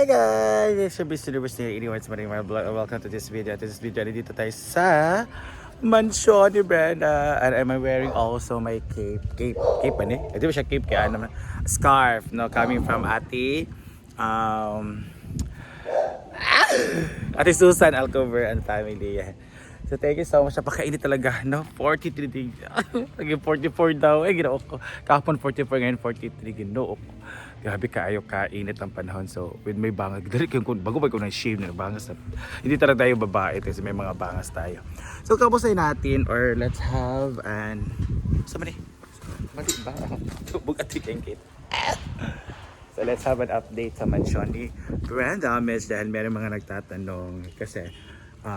Hey guys, it's your Mr. University Anyone's Maring Vlog. Welcome to this video. Dito tayo sa mansyon ni Brenda. And am I wearing also my cape ba ni? Di ba siya cape? Kaya naman, scarf, no? Coming from Ate, Ate Susan Alcover and family. Yan. So thank you so much. Napakainit talaga, no? 43 degrees. Naging 44 daw. Ginoo ko. Kahapon 44, ngayon 43. Ginoo ko. Grabe kaayo kainit ang panahon. So with may bangas, dali kung bago ba ko nang shave na bangas. Hindi talaga tayo babae kasi may mga bangas tayo. So kamustahin natin or let's have an sama ni. Mali ba? Tubog at tikengkit. So let's have an update sa mansyon ni Brenda Miss dahil meron mga nagtatanong kasi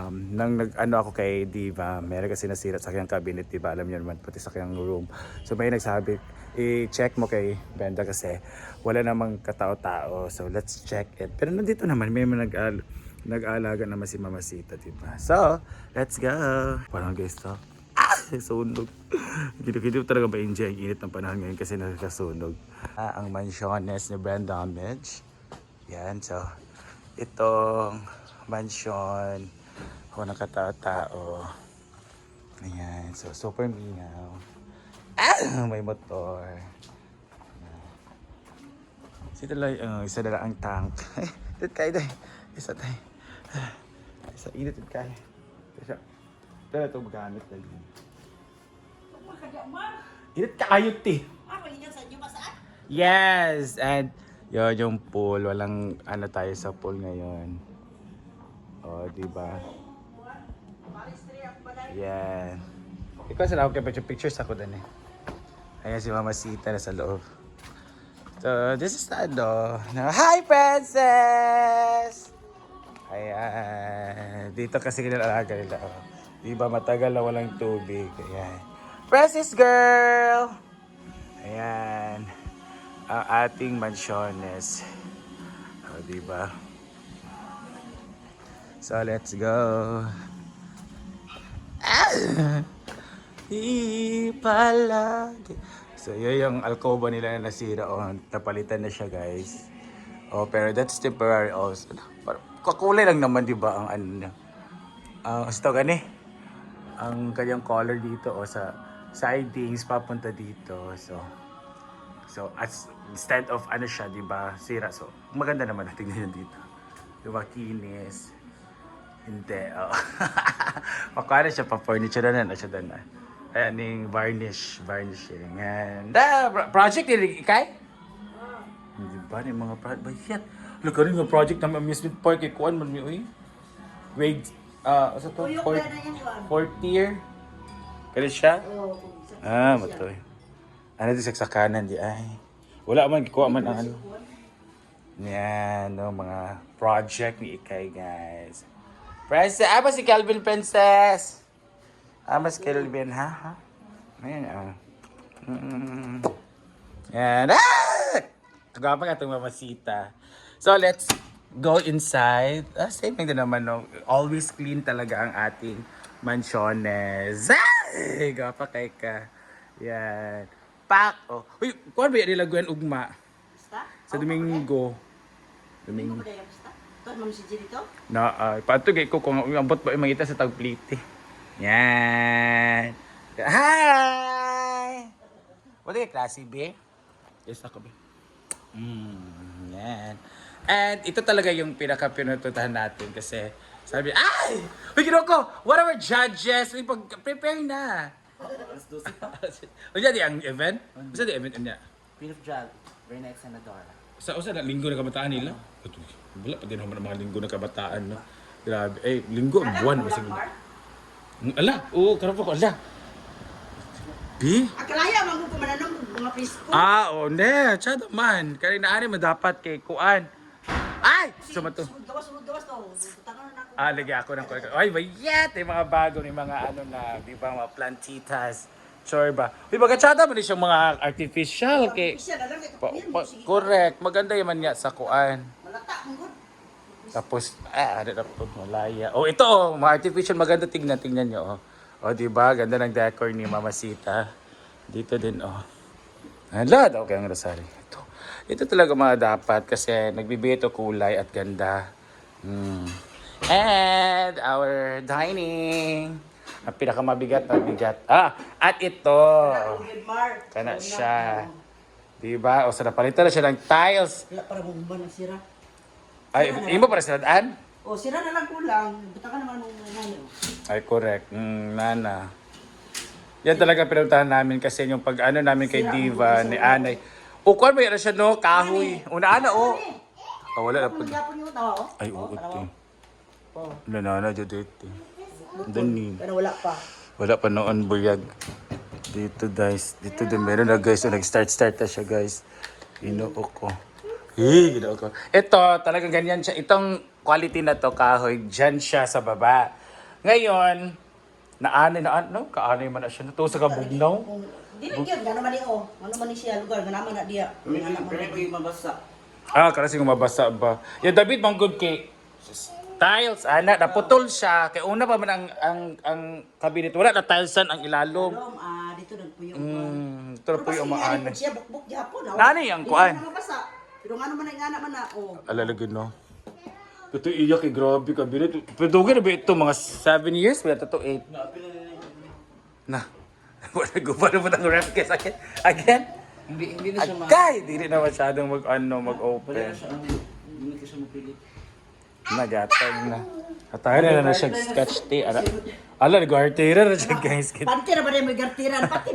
nang nag-ano ako kay Diva, meron kasi nasira sa kanyang cabinet, diba? Alam niyo naman, pati sa kanyang room. So may nagsabi, i-check mo kay Brenda kasi wala namang katao-tao. So let's check it. Pero nandito naman, may nag-aalaga naman si Mama Sita, diba? So, let's go! Parang guys, to. Sunog. Hindi talaga ba-enjoy ang init ng panahon ngayon kasi nakakasunog. Ang mansiones ni Brenda Midge. Yan, so, itong mansion. Ako nakatao-tao. Ayan. So, super mingaw. May motor. Isa na lang ang tank. Dito kayo doon. Isa tayo. Isa init dito kayo. Isa. Ito na ito magamit na yun. Init kayo ti. Yes! And yun yung pool. Walang ano tayo sa pool ngayon. O, diba? Yan. Ikaw sila ako kaya pictures ako doon eh. Ayan si Mama Sita na sa loob. So, this is the ano. Hi, Princess! Ayan. Dito kasi kinalaga nila. Oh. Diba matagal na walang tubig. Ayan. Princess girl! Ayan. Ang ating mansyones. O, diba? So, let's go. Ipalagi. So, yun yung alcoba nila na nasira. O, napalitan na siya, guys. O, pero that's temporary also. Kakulay lang naman, di ba, ang ano niya. Gusto gani? Ang kanyang color dito, o, sa sidings, papunta dito. So, as instead of ano siya, di ba, sira. So, maganda naman natin yun dito. Di ba, kinis. Hindi, oh. Makara siya pa furniture na siya doon. Ayan yung varnishing. And project ni Ikay? Hindi ba yung mga project? Bayat. Look, ano yung project ng amusement park kay Kuan man mi uy. Grade asa to? Fourth year. Kaya siya? Matoy. Ano di saksakanan di ay. Wala man gikuha man ang ano. Yan, no, mga project ni Ikay, guys. Princess, ba si Calvin Princess? Si Calvin, ha? Ayan, Yan, Tagapa ka itong Mama Sita. So, let's go inside. Same thing din naman, no? Always clean talaga ang ating mansiones. Gapa kay ka. Yan. Pak! Oh. Uy, kuwan ba yan nilaguan ugma? Sa Domingo. Domingo. Ma'am si dito? Na, patugay ko kung ambot ba yung mangita sa tagplite. Yan. Hi! What yung klase, B? Yes, ako, B. Yan. And ito talaga yung pinaka-pinatutahan natin kasi sabi, ay! Uy, ginawa ko! What are our judges? Prepare na! Let's do it. Ano ang event? Ano yung event niya? Queen of Drag, very next Senadora. Sa linggo na kabataan nila? Wala pa din naman ang mga linggo na kabataan, no? Grabe. Linggo ang buwan. Ala, oo, karap ako. Ala. B? Akalaya, magpo mananong mga pisko. Oo, ne. Tsada man. Kaya naari mo dapat kay Kuan. Ay! Sumato. Gawas to. Tangan na ako. Lagi ako ng kuwan. Ay, bayet! Yung mga bago, yung mga ano na, di ba, mga plantitas. Chorba. Di ba, katsada mo din siyang mga artificial. Correct. Maganda yung man nga sa Kuan. Malata, mong Tapos, ano na po, malaya. Oh, ito, mga artificial, maganda tingnan nyo, oh. Oh, di ba? Ganda ng decor ni Mama Sita. Dito din, oh. Hala, daw kayang rosary. Ito. Ito talaga mga dapat kasi nagbibigay ito kulay at ganda. And our dining. Ang pinakamabigat na bigat. At ito. Good Mark. Kana siya. Diba? O sa napalitan na siya ng tiles. Wala para mong ba sira. Ay, imo para sa daan? O, sira na lang kulang. Buta ka naman mong nanay. Ay, correct. Nana. Yan talaga pinuntahan namin kasi yung pag-ano namin kay Diva, ni Anay. Kuan ba yan siya, no? Kahoy. Una-ana, oh. Wala na po. Magyapon yung tawa, oh. Ay, oo, ito. Oh. Nanana, dyan dito. Dani. Pero wala pa. Wala pa noon buyag. Dito guys. Dito din meron na guys. So, nag-start na siya guys. Ginoo ko. Ginoo ko. Ito, talagang ganyan siya. Itong quality na to, kahoy, dyan siya sa baba. Ngayon, no? Kaanay man na siya. Ito sa kabugnaw. Dili gyud gano man ni o. Ano man ni siya lugar ganaman na diya. Pero ko yung mabasa. Kasi kung mabasa ba. Yung David manggod kay tiles, naputol siya. Kaya una pa man ang cabinet. Wala na tilesan ang ilalom. Dito nagpuyo. Ito na po yung mga ano. Siya bukbuk gyapon. Nani ang kuan? Pero ngano man ingana man na o. Alalagin no. Ito iyak kay grabe cabinet. Pedugin na ba ito? Mga 7 years? Wala ito 8. Na. Wala gupa na mo ng ref case again? Hindi na siya Agay! Hindi na masyadong mag-open. Wala na siya. Hindi na siya mapilit. Nagatag na. Atay na siya sketch tape. Ala, nag-artera na siya guys. Pati na ba na may gartira pati.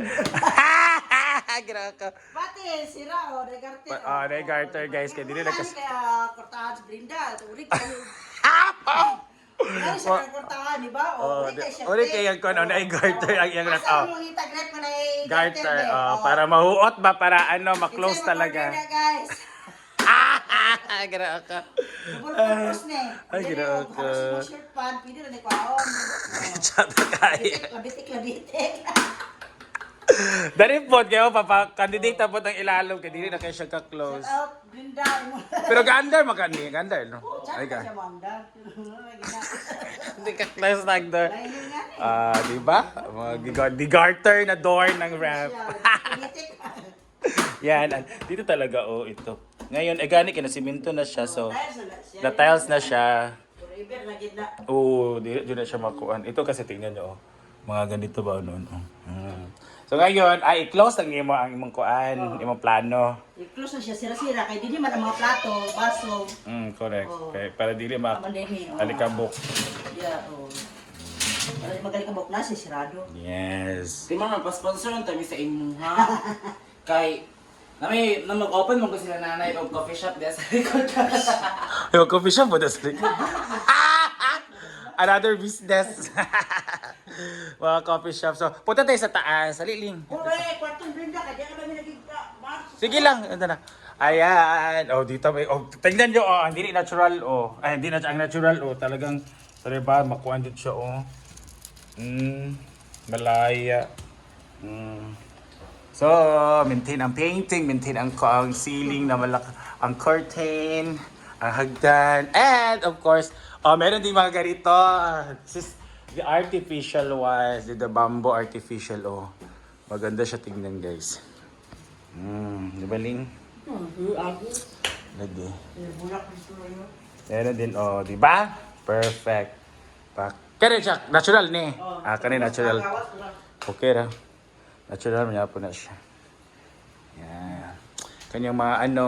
Gira ka. Pati sira o may gartira. Nag-arter guys. Kaya dili nagkas... Kaya kortahan sa Brinda. Urik kami. Ano siya kortahan, di ba? Ulit kaya kung ano ay garter ang iyang ref. Asa mong itagret mo na Garter. Para mahuot ba? Para ma-close talaga. Guys. Gira ka. Double purpose na eh. Ay, ginoo ko. Harus mo shirt pan, pwede na ni kwaon. Tsaka kaya. Labitik. Dari po, kayo, candidate po ng ilalong, kaya dili na kayo siya ka-close. Out, Brinda. Pero gandar, magani, gandar, no? Ay Ay, ka. ka. Siya manda. Hindi ka-close na gandar. Lain nga eh. Di ba? Mga garter na door ng ramp. Labitik. Yan, dito talaga, ito. Ngayon, gani, kinasiminto na siya, so, Tiles na siya. na-tiles na siya. Forever na gid na. Di na siya makuan. Ito kasi tingnan nyo, mga ganito ba noon. So ngayon, i-close lang imo ang imong kuan, imong plano. I-close na siya, sira-sira. Kaya di man ang mga plato, baso. Correct. Kaya para dili Mandemi. alikabok. Yeah, oh. Para di magalikabok na, sirado. Yes. Di man pa-sponsor ang tabi sa inyo, ha? Kay, na mag-open mo ko sila nanay o coffee shop diya sa likod. Yung coffee shop mo, that's like... Another business. Mga coffee shop. So, punta tayo sa taas, sa liling. Okay, kwartong Brinda, kaya ka namin naging Sige lang, ito na. Ayan. Dito may, tingnan nyo, hindi natural, Ay, hindi na ang natural, Talagang, sorry ba, makuhaan dito siya, Malaya. So, maintain ang painting, maintain ang ceiling na ang curtain, ang hagdan, and of course, meron din mga ganito. This is the artificial ones, the bamboo artificial, Maganda siya tingnan, guys. Di ba, Ling? Lagi. Meron din, di ba? Perfect. Kaya siya, natural ni. Kaya natural. Okay ra. Natural niya po na siya. Yan. Kanyang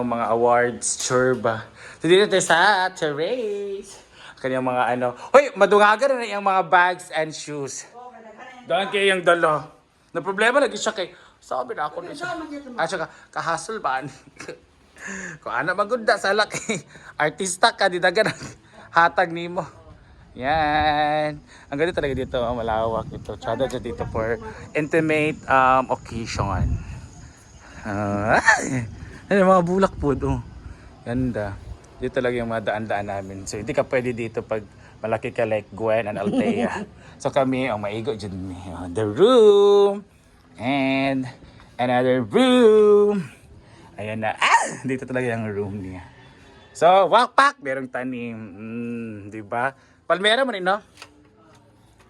mga awards, sure ba? So dito tayo sa terrace. Kanyang mga Hoy, madungagan na yung mga bags and shoes. Doon kayo yung dalo. Na problema lagi siya kay, sabi na ako na siya. Saka, kahasol ba? Kung ano magunda sa laki. Artista ka, didagan ang hatag nimo. Yan. Ang ganda talaga dito, malawak ito. Tsada dyan dito for intimate occasion. Mga bulak po, Ganda. Dito talaga yung mga daan-daan namin. So, hindi ka pwede dito pag malaki ka like Gwen and Althea. So, kami, ang maigo dyan. The room. And another room. Ayan na. Dito talaga yung room niya. So, walk merong tanim. Di ba? Palmera mo rin, no?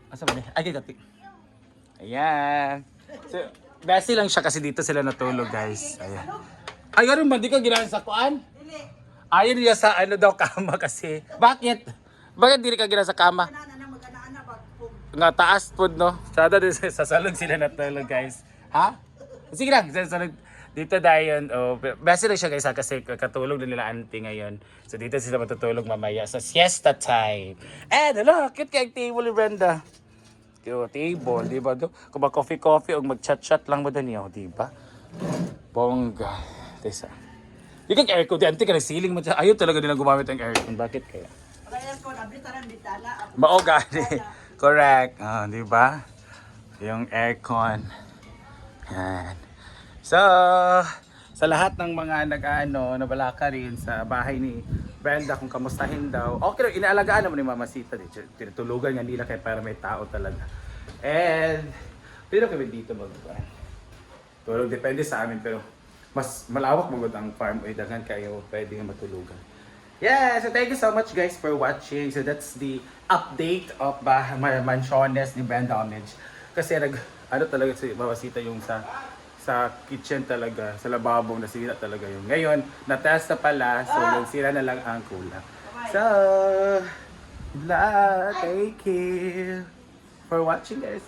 Asa mo rin? Ay, gati. Ayan. So, basi lang siya kasi dito sila natulog, guys. Ayan. Ay, ganun ba? Di ka ginaan sa kuan? Dili. Ayaw niya sa ano daw kama kasi. Bakit? Bakit di ka ginaan sa kama? Ana na mag-ana ba pug. Nga taas po, no? Sada din sa salog sila natulog, guys. Ha? Sige lang, sa salog. Dito dahil, oh, best lang siya guys ha, kasi katulog na nila auntie ngayon. So dito sila matutulog mamaya sa siesta time. And hello, cute kay table ni Brenda. Cute table, di ba? Kung mag-coffee-coffee o mag-chat-chat lang mo doon yun, di ba? Bongga. Tesa. Di ka aircon, di auntie ka nag-ceiling mo dyan. Ayaw talaga nilang gumamit ng aircon. Bakit kaya? Kaya ko nablitaran bitala. Maoga. Correct. Di ba? Yung aircon. Yan. So, sa lahat ng mga nabalaka rin sa bahay ni Brenda kung kamustahin daw. Okay, inaalagaan naman ni Mama Sita. Tinutulugan nga nila kaya para may tao talaga. And, pero kami dito magbuwan. Tulog, depende sa amin pero mas malawak magod ang farm o dagan kayo pwede nga matulugan. Yeah, so thank you so much guys for watching. So that's the update of Mansiones ni Brenda Homage. Kasi talaga si Mama Sita yung sa kitchen talaga, sa lababo nasira talaga yung. Ngayon, na-test na pala, so yung sira na lang ang kulang. So, take care for watching guys.